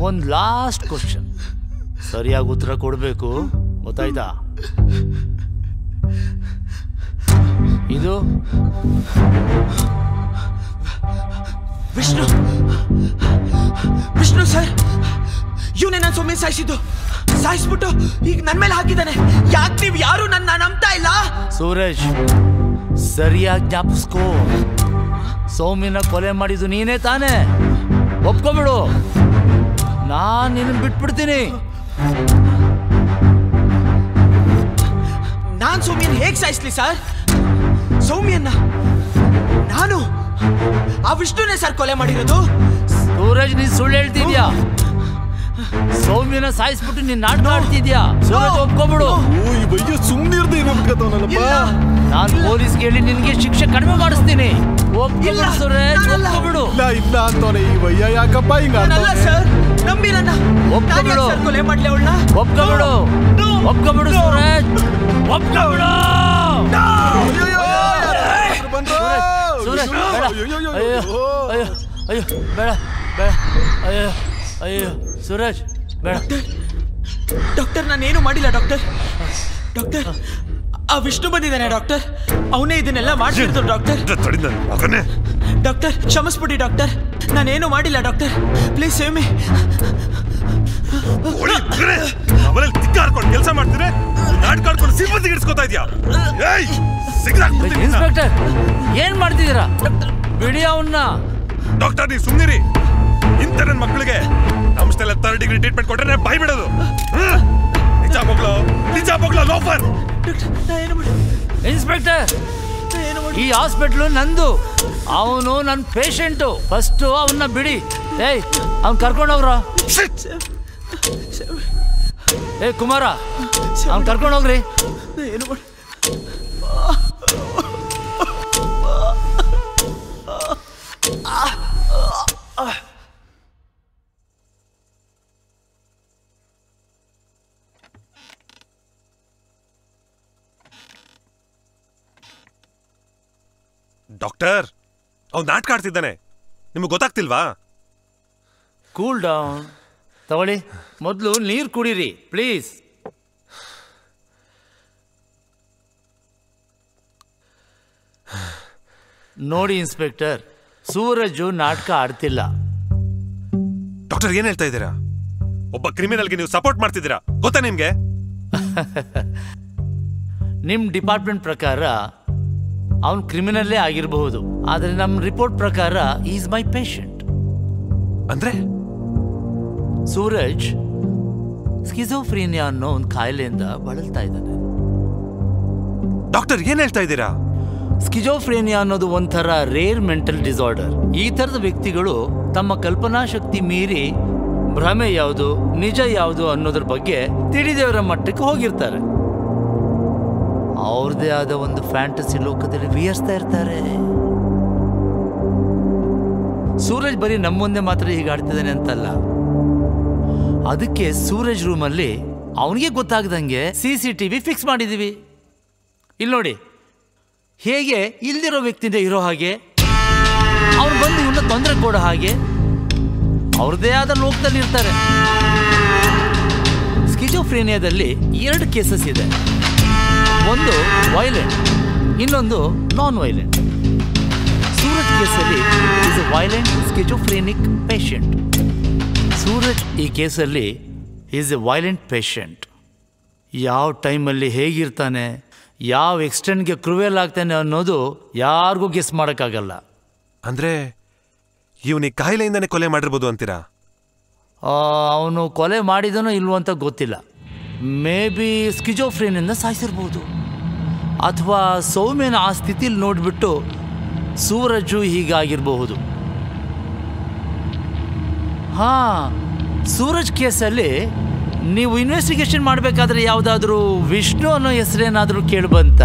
ಒಂದು ಲಾಸ್ಟ್ ಕ್ವಶನ್, ಸರಿಯಾಗಿ ಉತ್ತರ ಕೊಡಬೇಕು, ಗೊತ್ತಾಯ್ತಾ? ಇದು ವಿಷ್ಣು. ವಿಷ್ಣು ಸರ್, ಇವನೇ ನಾನು ಸೌಮ್ಯ ಸಾಯಿಸಿದ್ದು. ಸಾಯಿಸ್ಬಿಟ್ಟು ಈಗ ನನ್ನ ಮೇಲೆ ಹಾಕಿದ್ದಾನೆ. ಯಾಕೆ ನೀವು ಯಾರು ನನ್ನ ನಂಬ್ತಾ ಇಲ್ಲ? ಸೂರಜ್, ಸರಿಯಾಗಿ ಜ್ಞಾಪಿಸ್ಕೋ, ಸೌಮ್ಯನ ಕೊಲೆ ಮಾಡಿದ್ದು ನೀನೇ ತಾನೇ? ಒಪ್ಕೊಬಿಡು, ನಾನು ನಿನ್ನ ಬಿಟ್ಬಿಡ್ತೀನಿ. ನಾನು ಸೌಮ್ಯನ ಹೇಗೆ ಸಾಯಿಸ್ಲಿ ಸರ್? ಸೌಮ್ಯನ್ನ ನಾನು ಆ ವಿಷ್ಣುನೇ ಸರ್ ಕೊಲೆ ಮಾಡಿರೋದು. ಸೂರಜ್, ನೀನ್ ಸುಳ್ಳು ಹೇಳ್ತಿದ್ಯಾ? ಸೌಮ್ಯನ ಸಾಯಿಸ್ಬಿಟ್ಟು ನೀನ್ ನಾಟಕ ಆಡ್ತಿದ್ಯಾ? ಸೂರಜ್, ಒಪ್ಕೊಬಿಡು. ಸುಮ್ಮನೆ ನಾನು ಪೊಲೀಸ್ಗೆ ಹೇಳಿ ನಿನ್ಗೆ ಶಿಕ್ಷೆ ಕಡಿಮೆ ಮಾಡಿಸ್ತೀನಿ. ಒಪ್ಕೊಂಡ್ಬಿಡು ಸುರೇಶ್, ಒಪ್ಕೊಂಡ್ಬಿಡು. ಇಲ್ಲ ಅಂತವನೆ ಈ ವಯ್ಯ ಯಾಕಪ್ಪ ಹಿಂಗ ಸರ್ ನಂಬಿ ನನ್ನ ಒಪ್ಕೊಂಡ್ಬಿಡು. ಕೊಲೆ ಮಾಡ್ಲಿ ಅವಳನ್ನ ಒಪ್ಕೊಂಡ್ಬಿಡು, ಒಪ್ಕೊಂಡ್ಬಿಡು ಸುರೇಶ್, ಒಪ್ಕೊಂಡ್ಬಿಡು. ಸುರೇಶ್ ಬೇಡ, ಅಯ್ಯೋ ಅಯ್ಯೋ ಅಯ್ಯೋ ಬೇಡ ಬೇಡ, ಅಯ್ಯೋ ಅಯ್ಯೋ ಸುರೇಶ್ ಬೇಡ. ಡಾಕ್ಟರ್ ನಾನೇನು ಮಾಡಿಲ್ಲ ಡಾಕ್ಟರ್. ಡಾಕ್ಟರ್ ಆ ವಿಷ್ಣು ಬಂದಿದ್ದಾನೆ ಡಾಕ್ಟರ್, ಅವನೇ ಇದನ್ನೆಲ್ಲ ಮಾಡ್ತಿರ್ತಾರೆ ಡಾಕ್ಟರ್. ಡಾಕ್ಟರ್ ಕ್ಷಮಿಸ್ಬಿಡಿ ಡಾಕ್ಟರ್, ನಾನೇನು ಮಾಡಿಲ್ಲ ಡಾಕ್ಟರ್, ಪ್ಲೀಸ್ ಸೇವ್ ಮೀ. ಅವರಲ್ಲಿ ತಿಕ್ಕಾಡ್ಕೊಂಡು ಕೆಲಸ ಮಾಡ್ತೀರಾ, ನಾಟ್ಕಾಡ್ಕೊಂಡು ಸಿಬ್ಬಂದಿ ಗಿಡಿಸ್ಕೊತಾ ಇದೆಯಾ? ಇನ್ಸ್ಪೆಕ್ಟರ್ ಏನ್ ಮಾಡ್ತಿದ್ದೀರಾ? ಬಿಡಿ ಅವನ್ನ. ಡಾಕ್ಟರ್ ನೀವು ಸುಮ್ಮನಿರಿ. ಇಂಥ ನನ್ನ ಮಕ್ಕಳಿಗೆ ನಮ್ಸ್ಟೆಲ್ಲ 3rd ಡಿಗ್ರಿ ಟ್ರೀಟ್ಮೆಂಟ್ ಕೊಟ್ಟರೆ ಬಾಯ್ ಬಿಡೋದು. ನಿಜ ಮಕ್ಕಳು ಲೋಫರ್. ಇನ್ಸ್ಪೆಕ್ಟರ್ ಈ ಹಾಸ್ಪಿಟ್ಲು ನಂದು, ಅವನು ನನ್ನ ಪೇಷಂಟು. ಫಸ್ಟ್ ಅವನ್ನ ಬಿಡಿ. ಏಯ್ ಅವ್ನು ಕರ್ಕೊಂಡೋಗ್ರ. ಏ ಕುಮಾರ ಅವ್ನು ಕರ್ಕೊಂಡೋಗ್ರಿ. ಡಾಕ್ಟರ್ ಅವ್ನು ನಾಟಕ ಆಡ್ತಿದ್ದಾನೆ, ನಿಮಗೆ ಗೊತ್ತಾಗ್ತಿಲ್ವಾ? ಕೂಲ್ ಡೌನ್ ತಗೊಳ್ಳಿ, ಮೊದಲು ನೀರು ಕುಡೀರಿ ಪ್ಲೀಸ್. ನೋಡಿ ಇನ್ಸ್ಪೆಕ್ಟರ್, ಸೂರಜು ನಾಟಕ ಆಡ್ತಿಲ್ಲ. ಡಾಕ್ಟರ್ ಏನ್ ಹೇಳ್ತಾ ಇದ್ದೀರಾ? ಒಬ್ಬ ಕ್ರಿಮಿನಲ್ಗೆ ನೀವು ಸಪೋರ್ಟ್ ಮಾಡ್ತಿದ್ದೀರಾ ಗೊತ್ತಾ ನಿಮ್ಗೆ? ನಿಮ್ ಡಿಪಾರ್ಟ್ಮೆಂಟ್ ಪ್ರಕಾರ ಅವನು ಕ್ರಿಮಿನಲ್ಲೇ ಆಗಿರಬಹುದು, ಆದರೆ ನಮ್ಮ ರಿಪೋರ್ಟ್ ಪ್ರಕಾರ ಈಸ್ ಮೈ ಪೇಷಂಟ್. ಅಂದ್ರೆ ಸೂರಜ್ ಸ್ಕಿಜೋಫ್ರೀನಿಯಾ ಅನ್ನೋ ಒಂದು ಕಾಯಿಲೆಯಿಂದ ಬಳಲ್ತಾ ಇದ್ದಾನೆ. ಡಾಕ್ಟರ್ ಏನ್ ಹೇಳ್ತಾ ಇದ್ದೀರಾ? ಸ್ಕಿಜೋಫ್ರೇನಿಯಾ ಅನ್ನೋದು ಒಂಥರ ರೇರ್ ಮೆಂಟಲ್ ಡಿಸಾರ್ಡರ್. ಈ ಥರದ ವ್ಯಕ್ತಿಗಳು ತಮ್ಮ ಕಲ್ಪನಾ ಶಕ್ತಿ ಮೀರಿ ಭ್ರಮೆ ಯಾವುದು ನಿಜ ಯಾವುದು ಅನ್ನೋದ್ರ ಬಗ್ಗೆ ತಿಳಿದೇವರ ಮಟ್ಟಕ್ಕೆ ಹೋಗಿರ್ತಾರೆ. ಅವ್ರದೇ ಆದ ಒಂದು ಫ್ಯಾಂಟಸಿ ಲೋಕದಲ್ಲಿ ವಿಹರಿಸ್ತಾ ಇರ್ತಾರೆ. ಸೂರಜ್ ಬರೀ ನಮ್ಮ ಮುಂದೆ ಮಾತ್ರ ಹೀಗೆ ಆಡ್ತಿದ್ದಾನೆ ಅಂತಲ್ಲ, ಅದಕ್ಕೆ ಸೂರಜ್ ರೂಮಲ್ಲಿ ಅವನಿಗೆ ಗೊತ್ತಾಗದಂಗೆ CCTV ಫಿಕ್ಸ್ ಮಾಡಿದೀವಿ. ಇಲ್ಲಿ ನೋಡಿ, ಹೇಗೆ ಇಲ್ದಿರೋ ವ್ಯಕ್ತಿಯಿಂದ ಇರೋ ಹಾಗೆ ಅವ್ರು ಬಂದು ಇವನ್ನ ತೊಂದರೆ ಕೊಡೋ ಹಾಗೆ ಅವ್ರದೇ ಆದ ಲೋಕದಲ್ಲಿ ಇರ್ತಾರೆ. ಸ್ಕಿಜೋಫ್ರೇನಿಯಾದಲ್ಲಿ 2 ಕೇಸಸ್ ಇದೆ, ಒಂದು ವೈಲೆಂಟ್, ಇನ್ನೊಂದು ನಾನ್ ವೈಲೆಂಟ್. ಸೂರಜ್ ಕೇಸಲ್ಲಿ is a violent schizophrenic patient. Suraj ಈ ಕೇಸಲ್ಲಿ ಈಸ್ ಎ ವೈಲೆಂಟ್ ಪೇಷಂಟ್. ಯಾವ ಟೈಮಲ್ಲಿ ಹೇಗಿರ್ತಾನೆ, ಯಾವ ಎಕ್ಸ್ಟೆಂಟ್ಗೆ ಕ್ರೂಯಲ್ ಆಗ್ತಾನೆ ಅನ್ನೋದು ಯಾರಿಗೂ ಗೆಸ್ ಮಾಡೋಕ್ಕಾಗಲ್ಲ. ಅಂದ್ರೆ ಇವನಿಗೆ ಕಾಯಿಲೆಯಿಂದನೇ ಕೊಲೆ ಮಾಡಿರ್ಬೋದು ಅಂತೀರಾ? ಅವನು ಕೊಲೆ ಮಾಡಿದನೋ ಇಲ್ವೋ ಅಂತ ಗೊತ್ತಿಲ್ಲ. ಮೇ ಬಿ ಸ್ಕಿಜೋಫ್ರೇನಿಂದ ಸಾಯಿಸಿರ್ಬೋದು, ಅಥವಾ ಸೌಮ್ಯನ ಆ ಸ್ಥಿತಿಲಿ ನೋಡಿಬಿಟ್ಟು ಸೂರಜು ಹೀಗಾಗಿರಬಹುದು. ಸೂರಜ್ ಕೇಸಲ್ಲಿ ನೀವು ಇನ್ವೆಸ್ಟಿಗೇಷನ್ ಮಾಡಬೇಕಾದ್ರೆ ಯಾವುದಾದ್ರೂ ವಿಷ್ಣು ಅನ್ನೋ ಹೆಸರೇನಾದರೂ ಕೇಳಿಬಂತ?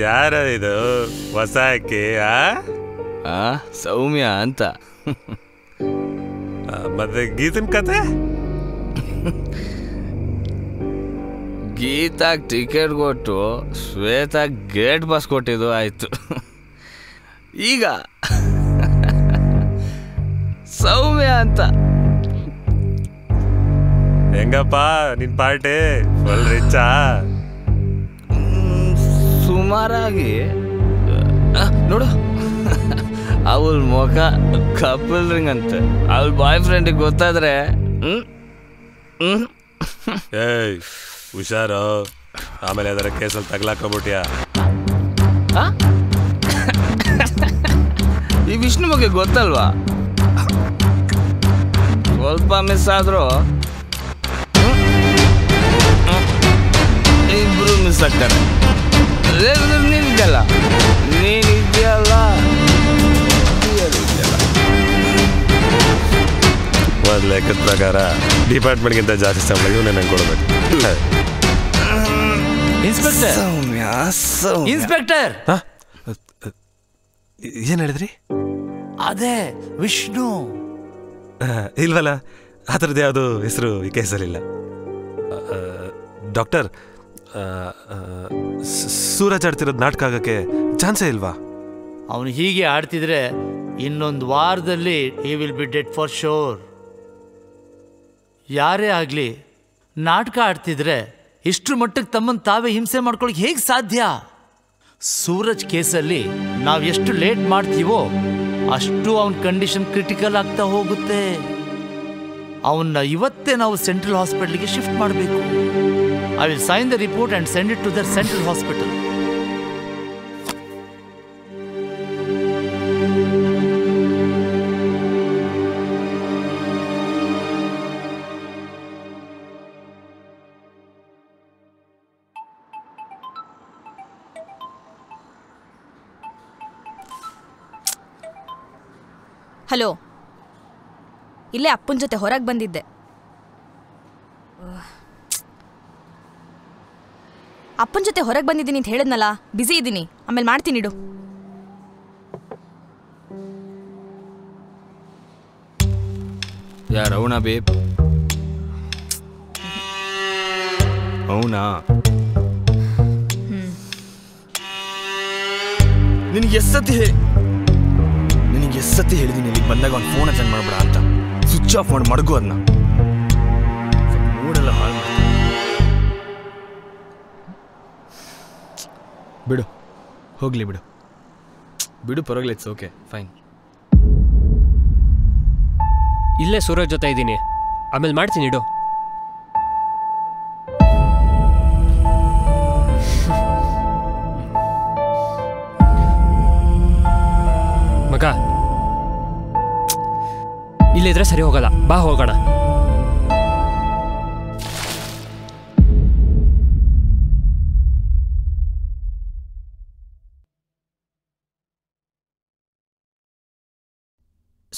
ಯಾರ ಇದು ಹೊಸ ಆಕೆ? ಸೌಮ್ಯ ಅಂತ. ಮತ್ತೆ ಗೀತನ್ ಕತೆ? ಗೀತಾಗ್ ಟಿಕೆಟ್ ಕೊಟ್ಟು ಶ್ವೇತಾಗ್ ಗೇಟ್ ಪಾಸ್ ಕೊಟ್ಟಿದ್ದು ಆಯ್ತು. ಈಗ ಸೌಮ್ಯ ಅಂತ. ಹೆಂಗಪ್ಪ ನಿನ್ ಪಾರ್ಟಿ? ಫುಲ್ ರಿಚ್ಚಾ? ಸುಮಾರಾಗಿ ನೋಡು, ಅವಳ ಮುಖ ಕಪಲ್ ರಿಂಗ್ ಅಂತೆ. ಅವಳ ಬಾಯ್ ಫ್ರೆಂಡಿಗೆ ಗೊತ್ತಾದ್ರೆ ಏಯ್ ಹುಷಾರು, ಆಮೇಲೆ ಅದರ ಕೇಸಲ್ಲಿ ತಗ್ಲಾಕೋಬಿಟ್ಯಾ? ಈ ವಿಷ್ಣು ಬಗ್ಗೆ ಗೊತ್ತಲ್ವಾ? ಸ್ವಲ್ಪ ಮಿಸ್ ಆದ್ರೂ ಇಬ್ರು ಮಿಸ್ ಆಗ್ತಾರೆ. ನೀನಿದೆಯಲ್ಲ ಒಂದು ಲೆಕ್ಕದ ಪ್ರಕಾರ ಡಿಪಾರ್ಟ್ಮೆಂಟ್ಗಿಂತ ಜಾಸ್ತಿ ಸಂಬಳ ಇವನೇ ನಂಗೆ ಕೊಡ್ಬೇಕು. ಇನ್ಸ್ಪೆಕ್ಟರ್ ಇನ್ಸ್ಪೆಕ್ಟರ್ ಏನು ಹೇಳಿದ್ರಿ? ಅದೇ ವಿಷ್ಣು ಇಲ್ವಲ್ಲ, ಆ ಥರದ್ದು ಯಾವುದು ಹೆಸರು ಈ ಕೇಸಲ್ಲಿಲ್ಲ. ಡಾಕ್ಟರ್, ಸೂರಜ್ ಆಡ್ತಿರೋದು ನಾಟಕ ಆಗೋಕ್ಕೆ ಚಾನ್ಸೇ ಇಲ್ವಾ? ಅವನು ಹೀಗೆ ಆಡ್ತಿದ್ರೆ ಇನ್ನೊಂದು ವಾರದಲ್ಲಿ he will be dead for sure. ಯಾರೇ ಆಗಲಿ ನಾಟಕ ಆಡ್ತಿದ್ರೆ ಇಷ್ಟರ ಮಟ್ಟಕ್ಕೆ ತಮ್ಮನ್ನು ತಾವೇ ಹಿಂಸೆ ಮಾಡ್ಕೊಳ್ಳೋಕೆ ಹೇಗೆ ಸಾಧ್ಯ? ಸೂರಜ್ ಕೇಸಲ್ಲಿ ನಾವು ಎಷ್ಟು ಲೇಟ್ ಮಾಡ್ತೀವೋ ಅಷ್ಟು ಅವನ ಕಂಡೀಷನ್ ಕ್ರಿಟಿಕಲ್ ಆಗ್ತಾ ಹೋಗುತ್ತೆ. ಅವನ್ನ ಇವತ್ತೇ ನಾವು ಸೆಂಟ್ರಲ್ ಹಾಸ್ಪಿಟಲ್ಗೆ ಶಿಫ್ಟ್ ಮಾಡಬೇಕು. I will sign the report and send it to the central hospital. Hello, ಇಲ್ಲೇ ಅಪ್ಪನ ಜೊತೆ ಹೊರಗೆ ಬಂದಿದ್ದೆ. ಅಪ್ಪನ ಜೊತೆ ಹೊರಗೆ ಬಂದಿದ್ದೀನಿ ಅಂತ ಹೇಳಿದ್ನಲ್ಲ, ಬ್ಯುಸಿ ಇದ್ದೀನಿ, ಆಮೇಲೆ ಮಾಡ್ತೀನಿ ಇಡು. ಯಾರು ಅವನಾ ಬೇಬ್? ಅವನಾ? ನಿನಗೆ ಎಷ್ಟತಿ ಹೇಳಿದೀನಿ ಇಲ್ಲಿಗೆ ಬಂದಾಗ ಅವ್ನು ಫೋನ್ ಅಟೆಂಡ್ ಮಾಡ್ಬೇಡ ಅಂತ. ಸ್ವಿಚ್ ಆಫ್ ಮಾಡಿ ಮಡಗು ಅದನ್ನ. ಮೂಡೆಲ್ಲ ಹಾಳು ಮಾಡ್ತೀನಿ. ಬಿಡು, ಹೋಗ್ಲಿ ಬಿಡು ಪರವಾಗಿಲ್ಲ, ಇಟ್ಸ್ ಓಕೆ, ಫೈನ್. ಇಲ್ಲೇ ಸೂರಜ್ ಜೊತೆ ಇದ್ದೀನಿ, ಆಮೇಲೆ ಮಾಡ್ತೀನಿ ಇಡು. ಮಗ, ಇಲ್ಲಿದ್ರೆ ಸರಿ ಹೋಗಲ್ಲ, ಬಾ ಹೋಗೋಣ.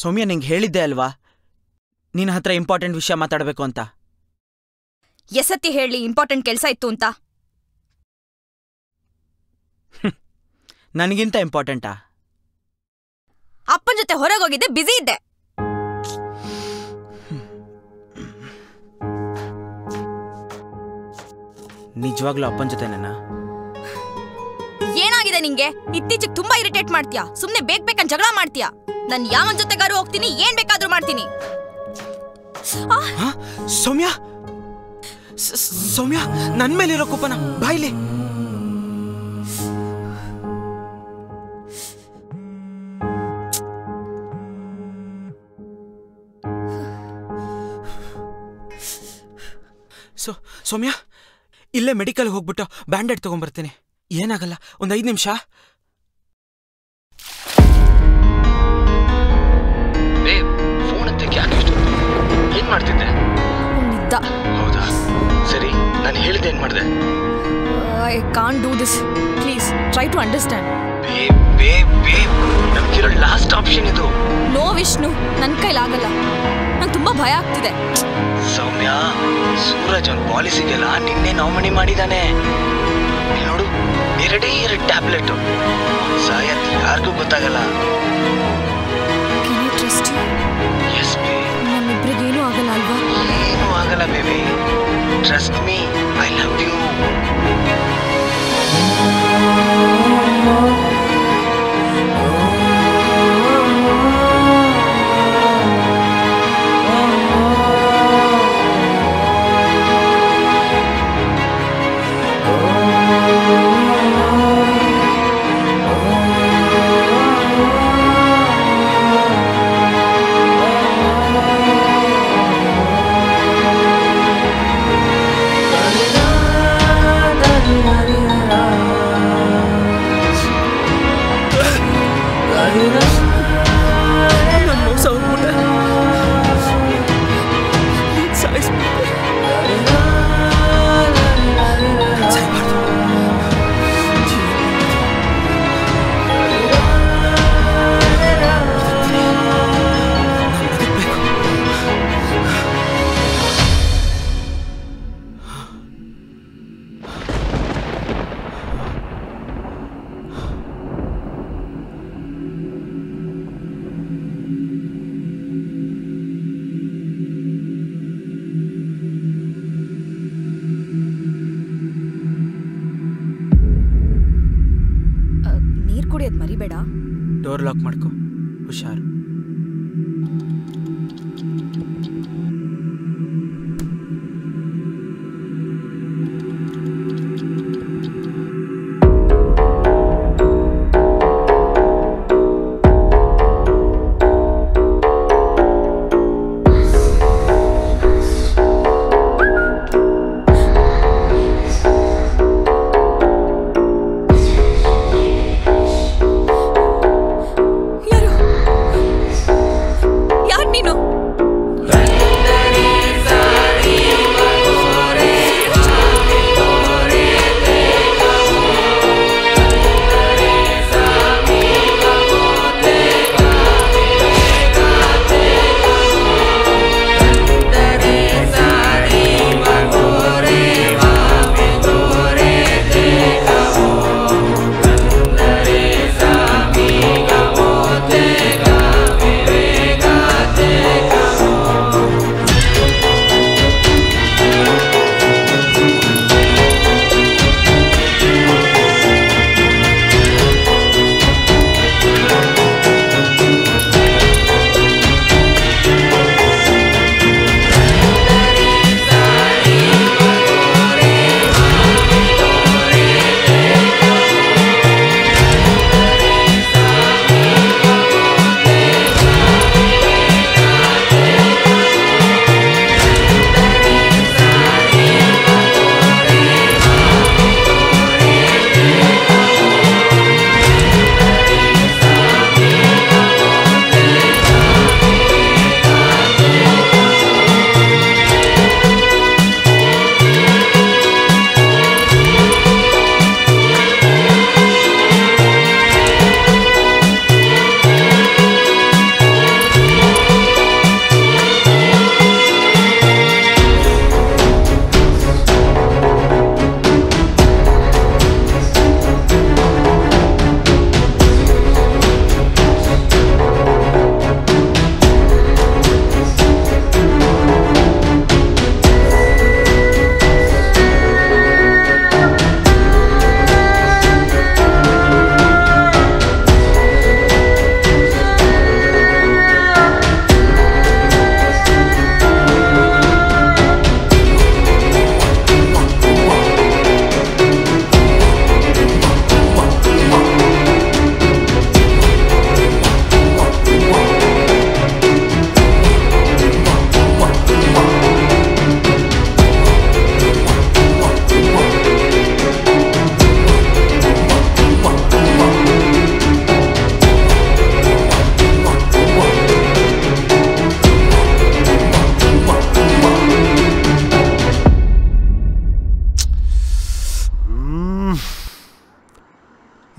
ಸೌಮ್ಯ, ನಿಂಗೆ ಹೇಳಿದ್ದೆ ಅಲ್ವಾ ನಿನ್ನ ಹತ್ರ ಇಂಪಾರ್ಟೆಂಟ್ ವಿಷಯ ಮಾತಾಡಬೇಕು ಅಂತ? ಎಸತ್ತಿ ಹೇಳಿ ಇಂಪಾರ್ಟೆಂಟ್ ಕೆಲಸ ಇತ್ತು ಅಂತ. ನನಗಿಂತ ಇಂಪಾರ್ಟೆಂಟಾ? ಅಪ್ಪನ ಜೊತೆ ಹೊರಗೆ ಹೋಗಿದ್ದೆ, ಬ್ಯುಸಿ ಇದ್ದೆ. ನಿಜವಾಗ್ಲೂ ಅಪ್ಪನ ಜೊತೆನೇನಾ? ಏನಾಗಿದೆ ನಿಂಗೆ? ಇತ್ತೀಚೆಗೆ ತುಂಬಾ ಇರಿಟೇಟ್ ಮಾಡ್ತೀಯಾ. ಸುಮ್ನೆ ಬೇಕಂತ ಜಗಳ ಮಾಡ್ತೀಯಾ. ನಾನು ಯಾವನ್ ಜೊತೆಗಾರು ಹೋಗ್ತೀನಿ, ಏನ್ ಬೇಕಾದ್ರೂ ಮಾಡ್ತೀನಿ. ಸೌಮ್ಯ, ಸೌಮ್ಯ, ನನ್ ಮೇಲಿರೋ ಕೋಪನ ಬಾಯ್ಲಿ. ಸೌಮ್ಯ, ಇಲ್ಲೇ ಮೆಡಿಕಲ್ ಹೋಗ್ಬಿಟ್ಟು ಬ್ಯಾಂಡೇಡ್ ತಗೊಂಡ್ಬರ್ತೀನಿ. ಏನಾಗಲ್ಲ, ಒಂದು 5 ನಿಮಿಷ. ಏನ್ ಮಾಡ್ತಿದ್ದೆ? ಹೌದಾ, ಸರಿ, ನಾನು ಹೇಳಿದೆ ಏನ್ ಮಾಡಿದೆ? I can't do this, please try to understand. ನಮ್ಗಿರೋ ಲಾಸ್ಟ್ ಆಪ್ಷನ್ ಇದು. ನೋ ವಿಷ್ಣು, ನನ್ನ ಕೈಲಾಗಲ್ಲ, ನಂಗೆ ತುಂಬಾ ಭಯ ಆಗ್ತಿದೆ. ಸೌಮ್ಯ, ಸೂರಜ್ ಅವನ ಪಾಲಿಸಿಗೆಲ್ಲ ನಿನ್ನೆ ನಾಮಿನಿ ಮಾಡಿದಾನೆ. ನೋಡು, 2 ಟ್ಯಾಬ್ಲೆಟ್. ಸಾಯತ್ ಯಾರಿಗೂ ಗೊತ್ತಾಗಲ್ಲ. Can I trust you? Yes, babe. ನಮ್ಮಿಬ್ರಿಗೇನೂ ಆಗಲ್ಲ ಅಲ್ವಾ? ಏನೂ ಆಗಲ್ಲ baby. Trust me, I love you. ತೆಗಿಬೇಡ. ಡೋರ್ ಲಾಕ್ ಮಾಡ್ಕೊ, ಹುಷಾರು.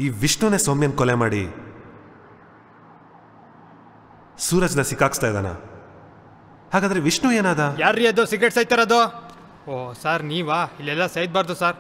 ಈ ವಿಷ್ಣುನೇ ಸೌಮ್ಯನ್ ಕೊಲೆ ಮಾಡಿ ಸೂರಜ್ನ ಸಿಕ್ಕಾಕ್ಸ್ತಾ ಇದ್ದಾನ. ಹಾಗಾದ್ರೆ ವಿಷ್ಣು ಏನಾದ? ಯಾರ್ರೀ ಅದು ಸಿಗರೇಟ್ ಸೈತಾರದು? ಓ ಸರ್ ನೀವಾ? ಇಲ್ಲೆಲ್ಲ ಸೈದ್ಬಾರ್ದು ಸರ್.